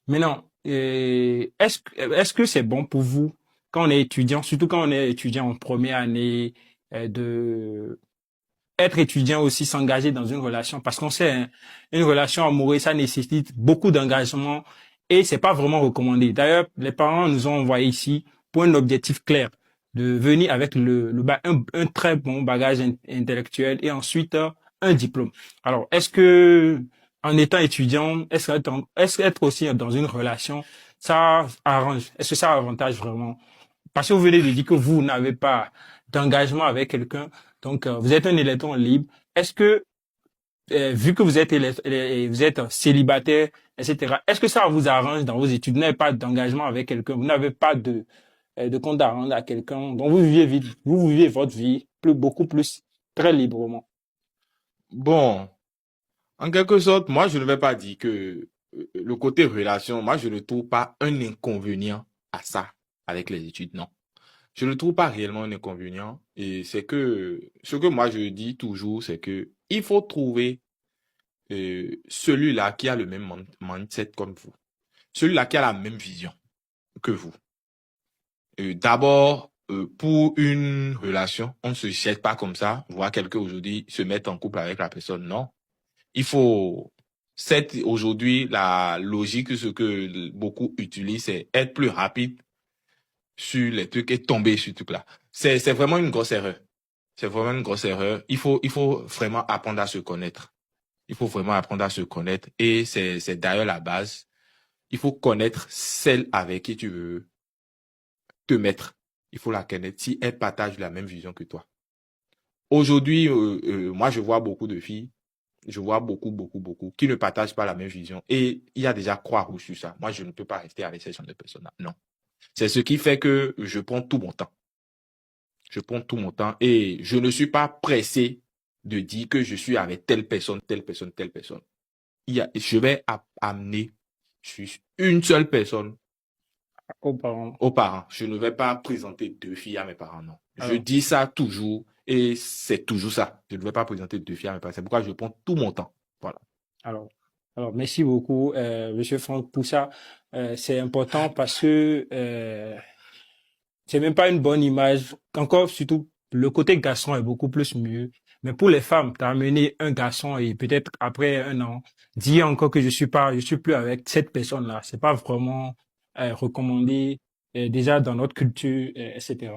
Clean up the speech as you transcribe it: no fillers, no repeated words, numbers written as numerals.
Maintenant, est-ce que c'est bon pour vous quand on est étudiant, surtout quand on est étudiant en première année, de être étudiant aussi, s'engager dans une relation, parce qu'on sait, hein, une relation amoureuse, ça nécessite beaucoup d'engagement et c'est pas vraiment recommandé. D'ailleurs, les parents nous ont envoyé ici pour un objectif clair, de venir avec un très bon bagage intellectuel et ensuite un diplôme. Alors, est-ce que en étant étudiant, est-ce qu'être aussi dans une relation, ça arrange? Est-ce que ça avantage vraiment? Parce que vous venez de dire que vous n'avez pas d'engagement avec quelqu'un, donc vous êtes un électron libre. Est-ce que, vu que vous êtes célibataire, etc., est-ce que ça vous arrange dans vos études? Vous n'avez pas d'engagement avec quelqu'un, vous n'avez pas de compte à rendre à quelqu'un, donc vous vivez votre vie beaucoup plus, très librement. Bon, en quelque sorte, moi, je ne vais pas dire que le côté relation, moi, je ne trouve pas un inconvénient à ça avec les études, non. Je ne trouve pas réellement un inconvénient. Et c'est que, ce que moi, je dis toujours, c'est que il faut trouver celui-là qui a le même mindset comme vous. Celui-là qui a la même vision que vous. D'abord, pour une relation, on ne se jette pas comme ça, voir quelqu'un aujourd'hui se mettre en couple avec la personne. Non. Il faut, c'est aujourd'hui la logique, ce que beaucoup utilisent, c'est être plus rapide sur les trucs et tomber sur ce truc-là. C'est vraiment une grosse erreur. C'est vraiment une grosse erreur. Il faut vraiment apprendre à se connaître. Il faut vraiment apprendre à se connaître. Et c'est d'ailleurs la base. Il faut connaître celle avec qui tu veux te mettre. Il faut la connaître si elle partage la même vision que toi. Aujourd'hui, moi, je vois beaucoup de filles, je vois beaucoup, qui ne partagent pas la même vision. Et il y a déjà croix-rouge sur ça. Moi, je ne peux pas rester avec ces genre de personnes-là. Non. C'est ce qui fait que je prends tout mon temps. Je prends tout mon temps et je ne suis pas pressé de dire que je suis avec telle personne, telle personne, telle personne. Je vais amener juste une seule personne Aux parents. aux parents. Je ne vais pas présenter deux filles à mes parents, non. Je Alors, dis ça toujours et c'est toujours ça. Je ne vais pas présenter deux filles à mes parents. C'est pourquoi je prends tout mon temps. Voilà. alors, alors, merci beaucoup, Monsieur Franck, pour ça. C'est important parce que c'est même pas une bonne image. Encore, surtout, le côté garçon est beaucoup plus mieux. Mais pour les femmes, t'as amené un garçon et peut-être après un an, dire encore que je suis plus avec cette personne-là. C'est pas vraiment recommandé, déjà dans notre culture, etc.